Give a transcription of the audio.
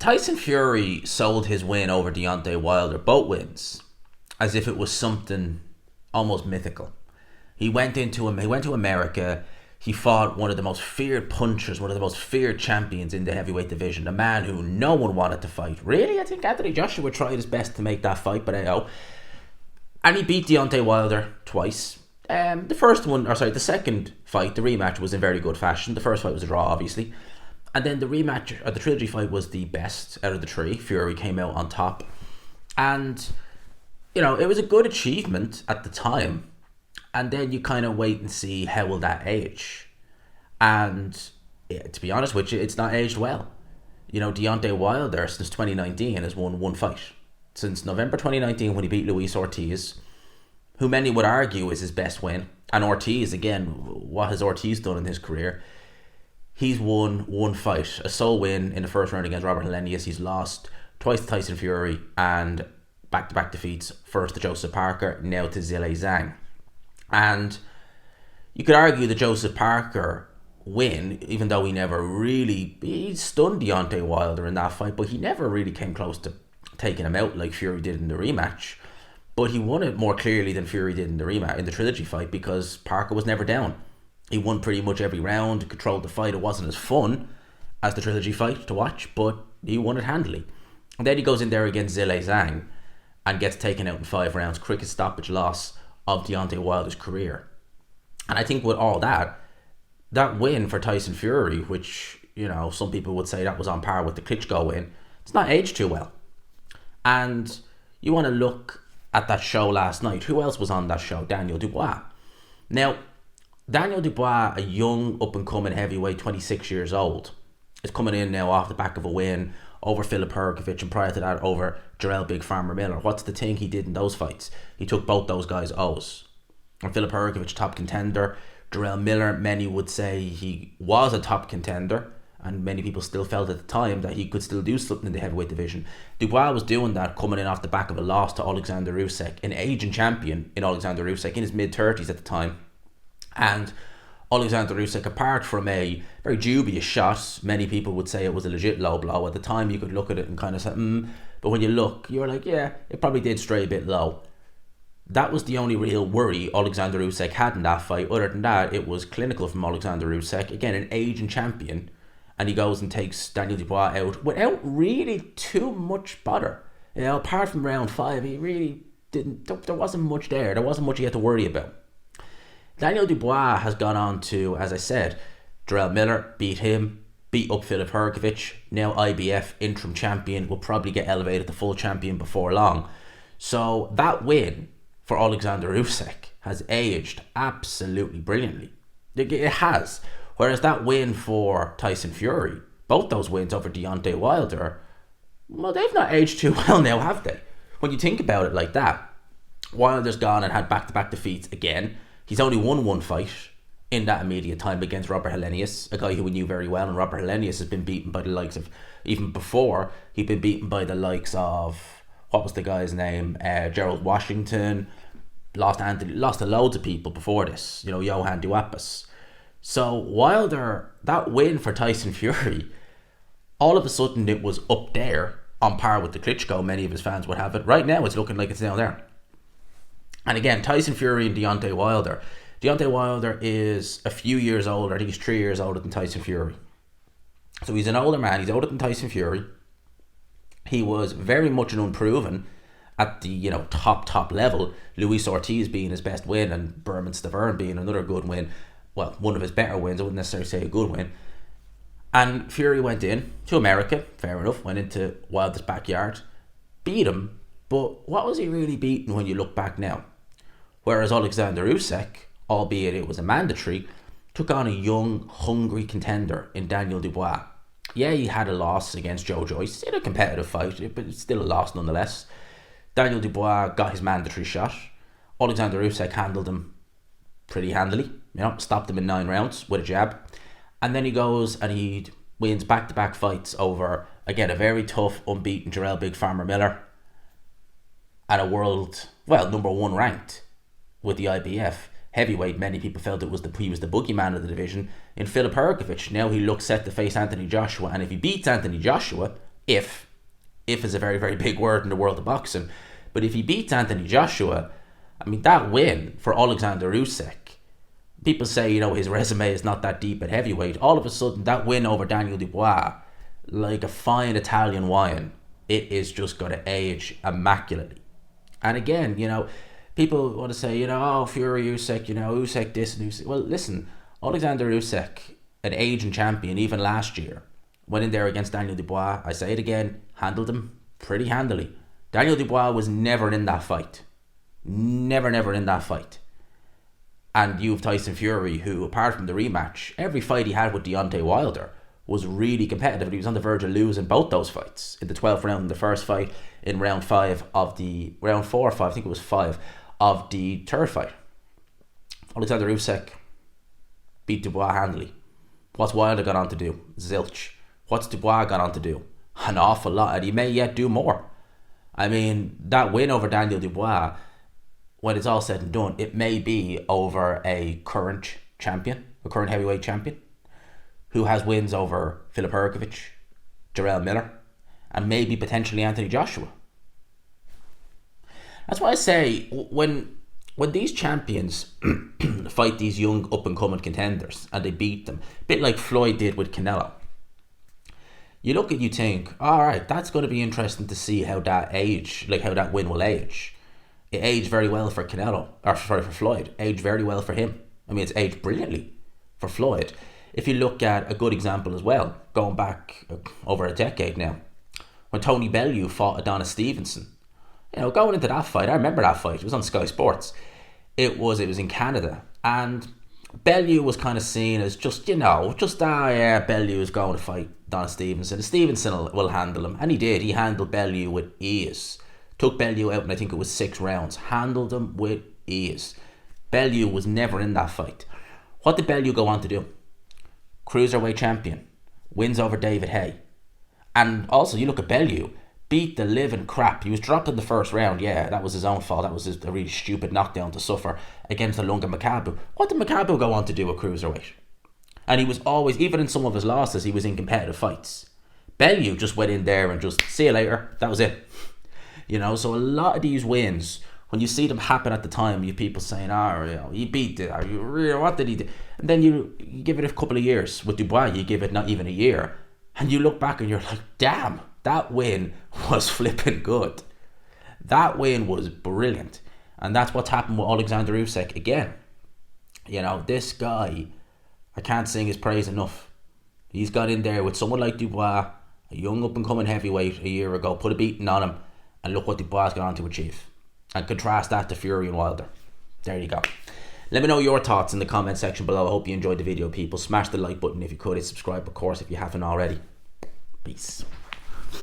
Tyson Fury sold his win over Deontay Wilder, both wins, as if it was something almost mythical. He went to America. He fought one of the most feared punchers, one of the most feared champions in the heavyweight division, a man who no one wanted to fight. Really, I think Anthony Joshua tried his best to make that fight, but and he beat Deontay Wilder twice. The second fight, the rematch, was in very good fashion. The first fight was a draw, obviously. And then the rematch, or the trilogy fight, was the best out of the three. Fury came out on top. And, it was a good achievement at the time. And then you kind of wait and see how will that age. And to be honest with you, it's not aged well. Deontay Wilder, since 2019, has won one fight. Since November 2019, when he beat Luis Ortiz, who many would argue is his best win. And Ortiz, again, what has Ortiz done in his career? He's won one fight, a sole win in the first round against Robert Helenius. He's lost twice to Tyson Fury and back-to-back defeats, first to Joseph Parker, now to Zhilei Zhang. And you could argue the Joseph Parker win, even though he stunned Deontay Wilder in that fight, but he never really came close to taking him out like Fury did in the rematch. But he won it more clearly than Fury did in the rematch, in the trilogy fight, because Parker was never down. He won pretty much every round, controlled the fight. It wasn't as fun as the trilogy fight to watch, but he won it handily. And then he goes in there against Zhilei Zhang and gets taken out in 5 rounds. Quickest stoppage loss of Deontay Wilder's career. And I think with all that win for Tyson Fury, which, some people would say that was on par with the Klitschko win, it's not aged too well. And you want to look at that show last night. Who else was on that show? Daniel Dubois. Now, Daniel Dubois, a young up-and-coming heavyweight, 26 years old, is coming in now off the back of a win over Filip Hrgović, and prior to that over Jarrell Big Farmer Miller. What's the thing he did in those fights? He took both those guys O's. And Filip Hrgović, top contender. Jarrell Miller, many would say he was a top contender, and many people still felt at the time that he could still do something in the heavyweight division. Dubois was doing that, coming in off the back of a loss to Alexander Usyk, an aging champion in Alexander Usyk, in his mid-30s at the time. And Alexander Usyk, apart from a very dubious shot, many people would say it was a legit low blow. At the time, you could look at it and kind of say, but when you look, you're like, yeah, it probably did stray a bit low. That was the only real worry Alexander Usyk had in that fight. Other than that, it was clinical from Alexander Usyk. Again, an aging champion. And he goes and takes Daniel Dubois out without really too much bother. Apart from round 5, he really didn't, there wasn't much there. There wasn't much he had to worry about. Daniel Dubois has gone on to, as I said, Jarrell Miller, beat up Filip Hrgović, now IBF interim champion, will probably get elevated to full champion before long. So that win for Alexander Usyk has aged absolutely brilliantly. It has. Whereas that win for Tyson Fury, both those wins over Deontay Wilder, well, they've not aged too well now, have they? When you think about it like that, Wilder's gone and had back-to-back defeats again. He's only won one fight in that immediate time against Robert Helenius, a guy who we knew very well, and Robert Helenius has been beaten by the likes of, even before, he'd been beaten by the likes of, what was the guy's name? Gerald Washington, lost to loads of people before this, Johan Duapis. So Wilder, that win for Tyson Fury, all of a sudden it was up there on par with the Klitschko. Many of his fans would have it. Right now it's looking like it's down there. And again, Tyson Fury and Deontay Wilder. Deontay Wilder is a few years older. I think he's 3 years older than Tyson Fury. So he's an older man. He's older than Tyson Fury. He was very much an unproven at the top level. Luis Ortiz being his best win, and Berman Stavern being another good win. Well, one of his better wins. I wouldn't necessarily say a good win. And Fury went in to America, fair enough, went into Wilder's backyard, beat him, but what was he really beating when you look back now? Whereas Alexander Usyk, albeit it was a mandatory, took on a young, hungry contender in Daniel Dubois. Yeah, he had a loss against Joe Joyce in a competitive fight, but it's still a loss nonetheless. Daniel Dubois got his mandatory shot. Alexander Usyk handled him pretty handily, stopped him in 9 rounds with a jab. And then he goes and he wins back-to-back fights over, again, a very tough, unbeaten Jarrell Big Farmer Miller and a world, number 1 ranked with the IBF heavyweight. Many people felt he was the boogeyman of the division in Filip Hrgović. Now he looks set to face Anthony Joshua, and if he beats Anthony Joshua, If is a very, very big word in the world of boxing. But if he beats Anthony Joshua, I mean, that win for Alexander Usyk, people say, you know, his resume is not that deep at heavyweight. All of a sudden, that win over Daniel Dubois, like a fine Italian wine, it is just going to age immaculately. And again, you know, people want to say, you know, oh, Fury, Usyk, you know, Usyk this and Usyk. Well, listen, Alexander Usyk, an aging champion, even last year, went in there against Daniel Dubois. I say it again, handled him pretty handily. Daniel Dubois was never in that fight. Never in that fight. And you have Tyson Fury, who, apart from the rematch, every fight he had with Deontay Wilder was really competitive. He was on the verge of losing both those fights. In the 12th round in the first fight, in round 5 of the... round 4 or 5, I think it was 5, of the third fight. Alexander Usyk beat Dubois handily. What's Wilder got on to do? Zilch. What's Dubois got on to do? An awful lot, and he may yet do more. I mean, that win over Daniel Dubois, when it's all said and done, it may be over a current champion, a current heavyweight champion, who has wins over Filip Hrgovic, Jarrell Miller, and maybe potentially Anthony Joshua. That's why I say, when these champions fight these young up-and-coming contenders and they beat them, a bit like Floyd did with Canelo, you look at, you think, all right, that's going to be interesting to see how that age, like how that win will age. It aged very well for Canelo, or sorry, for Floyd. Aged very well for him. I mean, it's aged brilliantly for Floyd. If you look at a good example as well, going back over a decade now, when Tony Bellew fought Adonis Stevenson, you know, going into that fight, I remember that fight. It was on Sky Sports. It was in Canada, and Bellew was kind of seen as just, you know, Bellew is going to fight Adonis Stevenson. Stevenson will handle him, and he did. He handled Bellew with ease. Took Bellew out in, I think it was 6 rounds. Handled him with ease. Bellew was never in that fight. What did Bellew go on to do? Cruiserweight champion. Wins over David Haye. And also, you look at Bellew, beat the living crap. He was dropped in the first round. Yeah, that was his own fault. That was a really stupid knockdown to suffer against Ilunga Makabu. What did Makabu go on to do at cruiserweight? And he was always, even in some of his losses, he was in competitive fights. Bellew just went in there and just, see you later. That was it. You know, so a lot of these wins, when you see them happen at the time, you people saying, oh, you know, he beat it. What did he do? And then you give it a couple of years. With Dubois, you give it not even a year. And you look back and you're like, damn, that win was flipping good. That win was brilliant. And that's what's happened with Alexander Usyk again. You know, this guy, I can't sing his praise enough. He's got in there with someone like Dubois, a young up-and-coming heavyweight a year ago, put a beating on him, and look what Dubois got on to achieve. And contrast that to Fury and Wilder. There you go. Let me know your thoughts in the comment section below. I hope you enjoyed the video, people. Smash the like button if you could. Subscribe, of course, if you haven't already. Peace.